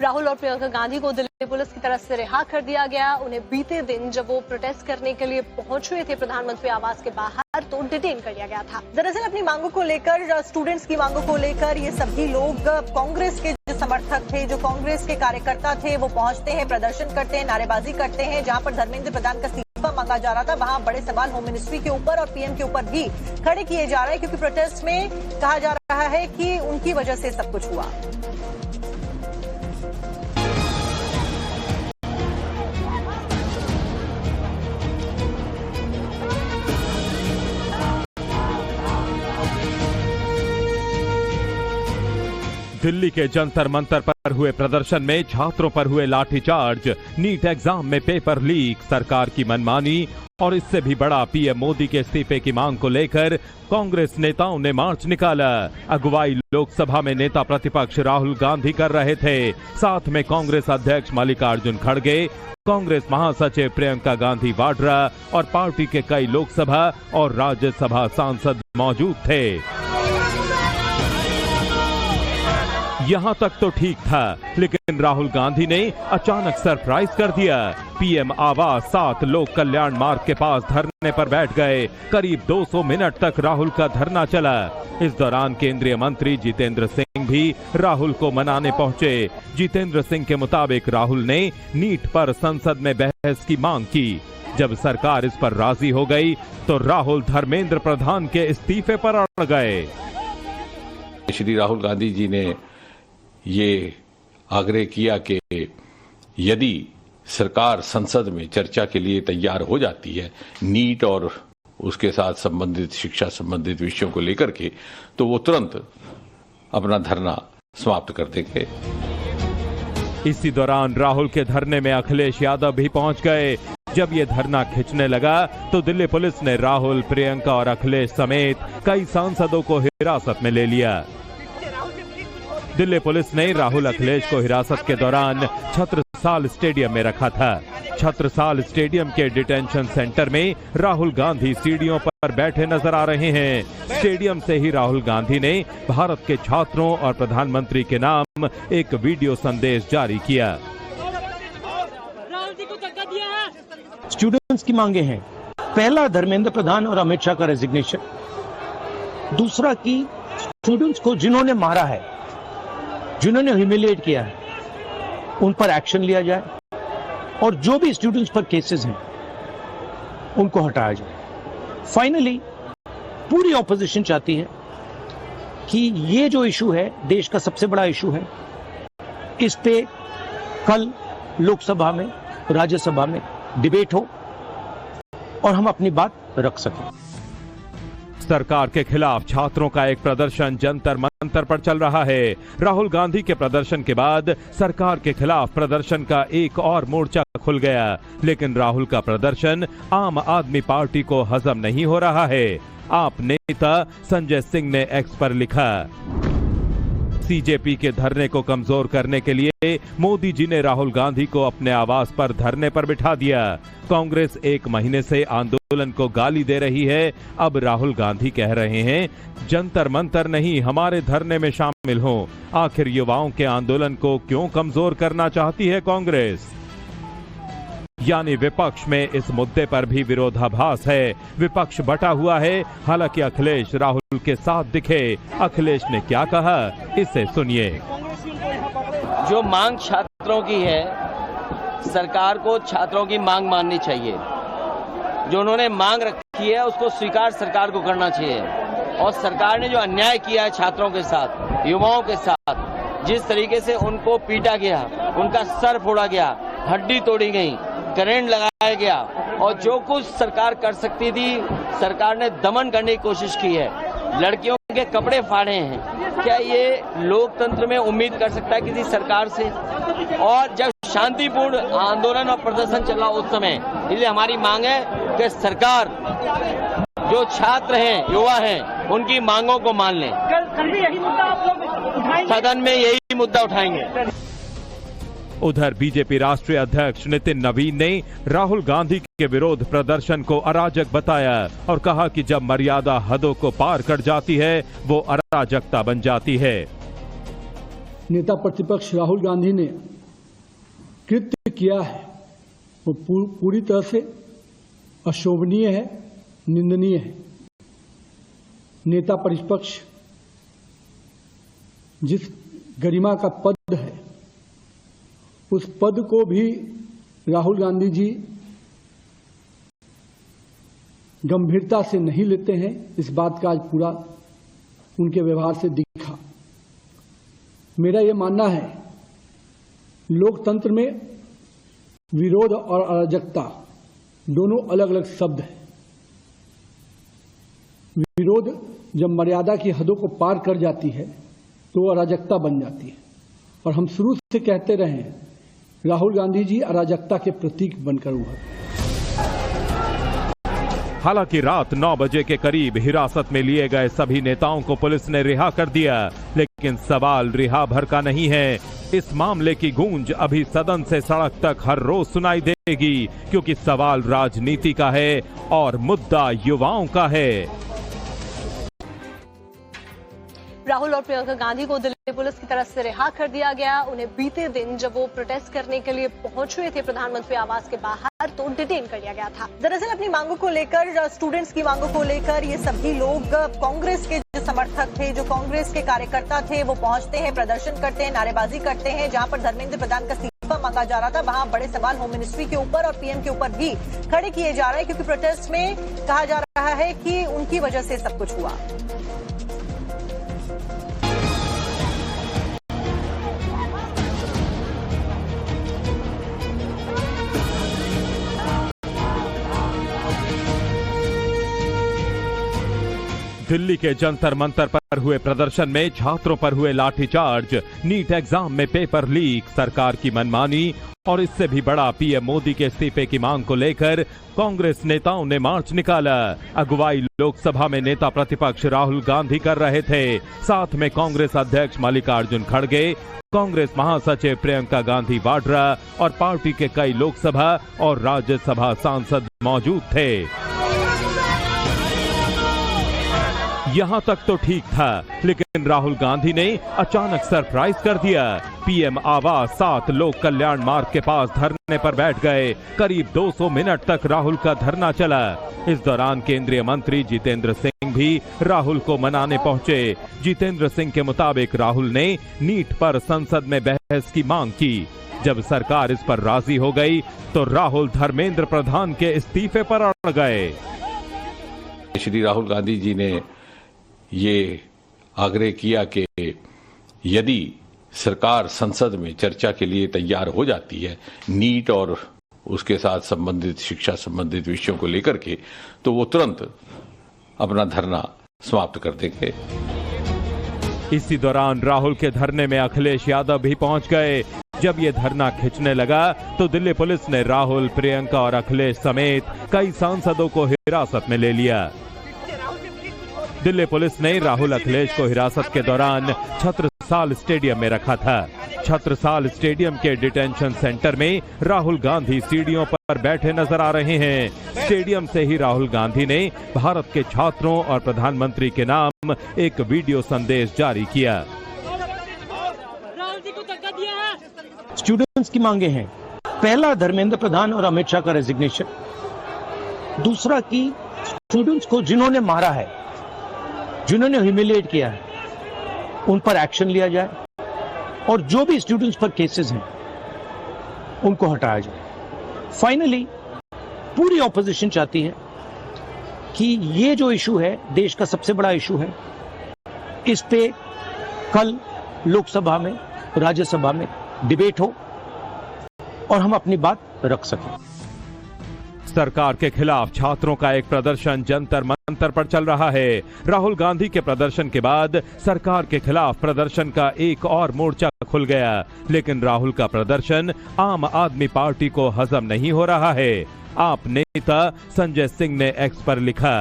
राहुल और प्रियंका गांधी को दिल्ली पुलिस की तरफ से रिहा कर दिया गया। उन्हें बीते दिन जब वो प्रोटेस्ट करने के लिए पहुंच हुए थे प्रधानमंत्री आवास के बाहर तो डिटेन कर लिया गया था। दरअसल अपनी मांगों को लेकर, स्टूडेंट्स की मांगों को लेकर ये सभी लोग कांग्रेस के जो समर्थक थे, जो कांग्रेस के कार्यकर्ता थे, वो पहुंचते हैं, प्रदर्शन करते हैं, नारेबाजी करते हैं। जहां पर धर्मेंद्र प्रधान का इस्तीफा मांगा जा रहा था, वहां बड़े सवाल होम मिनिस्ट्री के ऊपर और पीएम के ऊपर भी खड़े किए जा रहे हैं, क्योंकि प्रोटेस्ट में कहा जा रहा है कि उनकी वजह से सब कुछ हुआ। दिल्ली के जंतर मंतर पर हुए प्रदर्शन में छात्रों पर हुए लाठीचार्ज, नीट एग्जाम में पेपर लीक, सरकार की मनमानी और इससे भी बड़ा पीएम मोदी के इस्तीफे की मांग को लेकर कांग्रेस नेताओं ने मार्च निकाला। अगुवाई लोकसभा में नेता प्रतिपक्ष राहुल गांधी कर रहे थे। साथ में कांग्रेस अध्यक्ष मल्लिकार्जुन खड़गे, कांग्रेस महासचिव प्रियंका गांधी वाड्रा और पार्टी के कई लोकसभा और राज्यसभा सांसद मौजूद थे। यहां तक तो ठीक था, लेकिन राहुल गांधी ने अचानक सरप्राइज कर दिया। पीएम आवास 7 लोक कल्याण मार्ग के पास धरने पर बैठ गए। करीब 200 मिनट तक राहुल का धरना चला। इस दौरान केंद्रीय मंत्री जितेंद्र सिंह भी राहुल को मनाने पहुंचे। जितेंद्र सिंह के मुताबिक राहुल ने नीट पर संसद में बहस की मांग की। जब सरकार इस पर राजी हो गई तो राहुल धर्मेंद्र प्रधान के इस्तीफे पर अड़ गए। श्री राहुल गांधी जी ने ये आग्रह किया कि यदि सरकार संसद में चर्चा के लिए तैयार हो जाती है नीट और उसके साथ संबंधित शिक्षा संबंधित विषयों को लेकर के, तो वो तुरंत अपना धरना समाप्त कर देंगे। इसी दौरान राहुल के धरने में अखिलेश यादव भी पहुंच गए। जब ये धरना खिंचने लगा तो दिल्ली पुलिस ने राहुल, प्रियंका और अखिलेश समेत कई सांसदों को हिरासत में ले लिया। दिल्ली पुलिस ने राहुल अखिलेश को हिरासत के दौरान छत्रसाल स्टेडियम में रखा था। छत्रसाल स्टेडियम के डिटेंशन सेंटर में राहुल गांधी सीढ़ियों पर बैठे नजर आ रहे हैं। स्टेडियम से ही राहुल गांधी ने भारत के छात्रों और प्रधानमंत्री के नाम एक वीडियो संदेश जारी किया। स्टूडेंट्स की मांगे हैं, पहला धर्मेंद्र प्रधान और अमित शाह का रेजिग्नेशन, दूसरा कि स्टूडेंट्स को जिन्होंने मारा है, जिन्होंने ह्यूमिलिएट किया है, उन पर एक्शन लिया जाए और जो भी स्टूडेंट्स पर केसेस हैं उनको हटाया जाए। फाइनली पूरी ऑपोजिशन चाहती है कि ये जो इशू है, देश का सबसे बड़ा इशू है, इस पे कल लोकसभा में, राज्यसभा में डिबेट हो और हम अपनी बात रख सकें। सरकार के खिलाफ छात्रों का एक प्रदर्शन जंतर मंतर पर चल रहा है। राहुल गांधी के प्रदर्शन के बाद सरकार के खिलाफ प्रदर्शन का एक और मोर्चा खुल गया, लेकिन राहुल का प्रदर्शन आम आदमी पार्टी को हजम नहीं हो रहा है। आप नेता संजय सिंह ने एक्स पर लिखा, सीजेपी के धरने को कमजोर करने के लिए मोदी जी ने राहुल गांधी को अपने आवास पर धरने पर बिठा दिया। कांग्रेस 1 महीने से आंदोलन को गाली दे रही है। अब राहुल गांधी कह रहे हैं, जंतर मंतर नहीं, हमारे धरने में शामिल हो। आखिर युवाओं के आंदोलन को क्यों कमजोर करना चाहती है कांग्रेस? यानी विपक्ष में इस मुद्दे पर भी विरोधाभास है। विपक्ष बटा हुआ है। हालांकि अखिलेश राहुल के साथ दिखे। अखिलेश ने क्या कहा, इसे सुनिए। जो मांग छात्रों की है, सरकार को छात्रों की मांग माननी चाहिए। जो उन्होंने मांग रखी है उसको स्वीकार सरकार को करना चाहिए। और सरकार ने जो अन्याय किया है छात्रों के साथ, युवाओं के साथ, जिस तरीके से उनको पीटा गया, उनका सर फोड़ा गया, हड्डी तोड़ी गई, करंट लगाया गया और जो कुछ सरकार कर सकती थी सरकार ने दमन करने की कोशिश की है। लड़कियों के कपड़े फाड़े हैं। क्या ये लोकतंत्र में उम्मीद कर सकता है किसी सरकार से? और जब शांतिपूर्ण आंदोलन और प्रदर्शन चला उस समय, इसलिए हमारी मांग है कि सरकार जो छात्र हैं, युवा हैं, उनकी मांगों को मान लें। सदन में यही मुद्दा उठाएंगे। उधर बीजेपी राष्ट्रीय अध्यक्ष नितिन नवीन ने राहुल गांधी के विरोध प्रदर्शन को अराजक बताया और कहा कि जब मर्यादा हदों को पार कर जाती है वो अराजकता बन जाती है। नेता प्रतिपक्ष राहुल गांधी ने कृत्य किया है वो पूरी तरह से अशोभनीय है, निंदनीय है। नेता प्रतिपक्ष जिस गरिमा का पद है उस पद को भी राहुल गांधी जी गंभीरता से नहीं लेते हैं। इस बात का आज पूरा उनके व्यवहार से दिखा। मेरा ये मानना है लोकतंत्र में विरोध और अराजकता दोनों अलग अलग शब्द हैं। विरोध जब मर्यादा की हदों को पार कर जाती है तो अराजकता बन जाती है और हम शुरू से कहते रहे हैं राहुल गांधी जी अराजकता के प्रतीक बनकर उभरे। हालांकि रात 9 बजे के करीब हिरासत में लिए गए सभी नेताओं को पुलिस ने रिहा कर दिया, लेकिन सवाल रिहा भर का नहीं है। इस मामले की गूंज अभी सदन से सड़क तक हर रोज सुनाई देगी, क्योंकि सवाल राजनीति का है और मुद्दा युवाओं का है। राहुल और प्रियंका गांधी को दिल्ली पुलिस की तरफ से रिहा कर दिया गया। उन्हें बीते दिन जब वो प्रोटेस्ट करने के लिए पहुंचे थे प्रधानमंत्री आवास के बाहर तो डिटेन कर लिया गया था। दरअसल अपनी मांगों को लेकर, स्टूडेंट्स की मांगों को लेकर ये सभी लोग कांग्रेस के जो समर्थक थे, जो कांग्रेस के कार्यकर्ता थे, वो पहुंचते हैं, प्रदर्शन करते हैं, नारेबाजी करते हैं। जहां पर धर्मेंद्र प्रधान का इस्तीफा मांगा जा रहा था वहां बड़े सवाल होम मिनिस्ट्री के ऊपर और पीएम के ऊपर भी खड़े किए जा रहे हैं, क्योंकि प्रोटेस्ट में कहा जा रहा है कि उनकी वजह से सब कुछ हुआ। दिल्ली के जंतर मंतर पर हुए प्रदर्शन में छात्रों पर हुए लाठीचार्ज, नीट एग्जाम में पेपर लीक, सरकार की मनमानी और इससे भी बड़ा पीएम मोदी के इस्तीफे की मांग को लेकर कांग्रेस नेताओं ने मार्च निकाला। अगुवाई लोकसभा में नेता प्रतिपक्ष राहुल गांधी कर रहे थे। साथ में कांग्रेस अध्यक्ष मल्लिकार्जुन खड़गे, कांग्रेस महासचिव प्रियंका गांधी वाड्रा और पार्टी के कई लोकसभा और राज्यसभा सांसद मौजूद थे। यहां तक तो ठीक था, लेकिन राहुल गांधी ने अचानक सरप्राइज कर दिया। पीएम आवास 7 लोक कल्याण मार्ग के पास धरने पर बैठ गए। करीब 200 मिनट तक राहुल का धरना चला। इस दौरान केंद्रीय मंत्री जितेंद्र सिंह भी राहुल को मनाने पहुंचे। जितेंद्र सिंह के मुताबिक राहुल ने नीट पर संसद में बहस की मांग की। जब सरकार इस पर राजी हो गई तो राहुल धर्मेंद्र प्रधान के इस्तीफे पर अड़ गए। श्री राहुल गांधी जी ने ये आग्रह किया कि यदि सरकार संसद में चर्चा के लिए तैयार हो जाती है नीट और उसके साथ संबंधित शिक्षा संबंधित विषयों को लेकर के, तो वो तुरंत अपना धरना समाप्त कर देंगे। इसी दौरान राहुल के धरने में अखिलेश यादव भी पहुंच गए। जब ये धरना खिंचने लगा तो दिल्ली पुलिस ने राहुल, प्रियंका और अखिलेश समेत कई सांसदों को हिरासत में ले लिया। दिल्ली पुलिस ने राहुल अखिलेश को हिरासत के दौरान छत्रसाल स्टेडियम में रखा था। छत्रसाल स्टेडियम के डिटेंशन सेंटर में राहुल गांधी सीढ़ियों पर बैठे नजर आ रहे हैं। स्टेडियम से ही राहुल गांधी ने भारत के छात्रों और प्रधानमंत्री के नाम एक वीडियो संदेश जारी किया। स्टूडेंट्स की मांगे हैं, पहला धर्मेंद्र प्रधान और अमित शाह का रेजिग्नेशन, दूसरा कि स्टूडेंट्स को जिन्होंने मारा है, जिन्होंने ह्यूमिलिएट किया है, उन पर एक्शन लिया जाए और जो भी स्टूडेंट्स पर केसेस हैं उनको हटाया जाए। फाइनली पूरी ऑपोजिशन चाहती है कि ये जो इशू है देश का सबसे बड़ा इशू है, इस पे कल लोकसभा में, राज्यसभा में डिबेट हो और हम अपनी बात रख सकें। सरकार के खिलाफ छात्रों का एक प्रदर्शन जंतर मंतर पर चल रहा है। राहुल गांधी के प्रदर्शन के बाद सरकार के खिलाफ प्रदर्शन का एक और मोर्चा खुल गया, लेकिन राहुल का प्रदर्शन आम आदमी पार्टी को हजम नहीं हो रहा है। आप नेता संजय सिंह ने एक्स पर लिखा,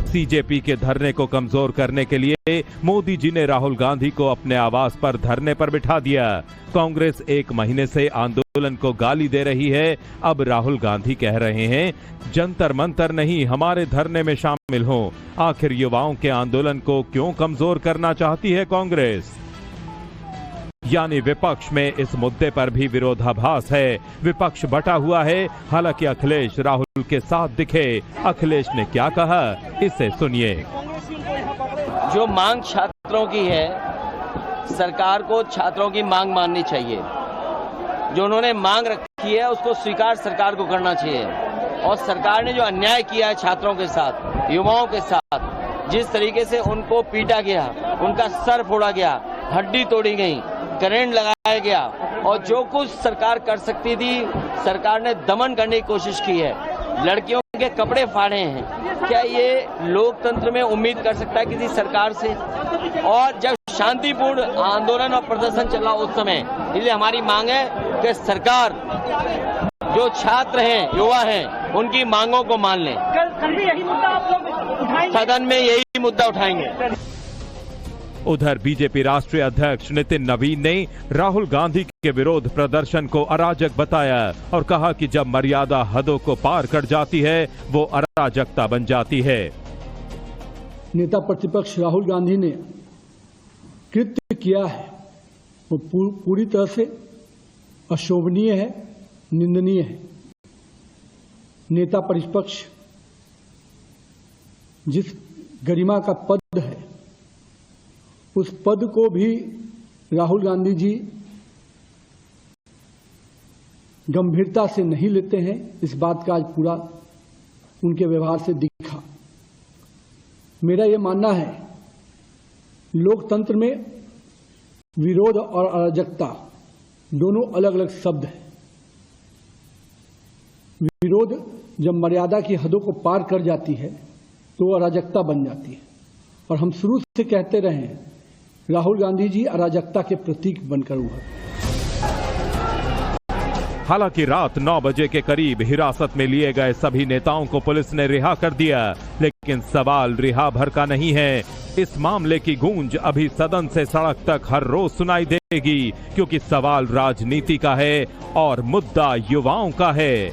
सीजेपी के धरने को कमजोर करने के लिए मोदी जी ने राहुल गांधी को अपने आवास पर धरने पर बिठा दिया। कांग्रेस 1 महीने से आंदोलन को गाली दे रही है। अब राहुल गांधी कह रहे हैं जंतर मंतर नहीं, हमारे धरने में शामिल हो। आखिर युवाओं के आंदोलन को क्यों कमजोर करना चाहती है कांग्रेस? यानी विपक्ष में इस मुद्दे पर भी विरोधाभास है। विपक्ष बटा हुआ है। हालांकि अखिलेश राहुल के साथ दिखे। अखिलेश ने क्या कहा, इसे सुनिए। जो मांग छात्रों की है, सरकार को छात्रों की मांग माननी चाहिए। जो उन्होंने मांग रखी है उसको स्वीकार सरकार को करना चाहिए। और सरकार ने जो अन्याय किया है छात्रों के साथ, युवाओं के साथ, जिस तरीके से उनको पीटा गया, उनका सर फोड़ा गया, हड्डी तोड़ी गई, करंट लगाया गया और जो कुछ सरकार कर सकती थी सरकार ने दमन करने की कोशिश की है। लड़कियों के कपड़े फाड़े हैं। क्या ये लोकतंत्र में उम्मीद कर सकता है किसी सरकार से? और जब शांतिपूर्ण आंदोलन और प्रदर्शन चल रहा उस समय, इसलिए हमारी मांग है कि सरकार जो छात्र हैं, युवा हैं, उनकी मांगों को मान लें। कल भी यही मुद्दा आप लोग उठाएंगे? सदन में यही मुद्दा उठाएंगे। उधर बीजेपी राष्ट्रीय अध्यक्ष नितिन नवीन ने राहुल गांधी के विरोध प्रदर्शन को अराजक बताया और कहा कि जब मर्यादा हदों को पार कर जाती है वो अराजकता बन जाती है। नेता प्रतिपक्ष राहुल गांधी ने कृत्य किया है वो पूरी तरह से अशोभनीय है, निंदनीय है। नेता प्रतिपक्ष जिस गरिमा का पद है उस पद को भी राहुल गांधी जी गंभीरता से नहीं लेते हैं। इस बात का आज पूरा उनके व्यवहार से दिखा। मेरा ये मानना है लोकतंत्र में विरोध और अराजकता दोनों अलग अलग शब्द हैं। विरोध जब मर्यादा की हदों को पार कर जाती है तो अराजकता बन जाती है और हम शुरू से कहते रहे हैं राहुल गांधी जी अराजकता के प्रतीक बनकर उभरे। हालांकि रात 9 बजे के करीब हिरासत में लिए गए सभी नेताओं को पुलिस ने रिहा कर दिया, लेकिन सवाल रिहा भर का नहीं है। इस मामले की गूंज अभी सदन से सड़क तक हर रोज सुनाई देगी, क्योंकि सवाल राजनीति का है और मुद्दा युवाओं का है।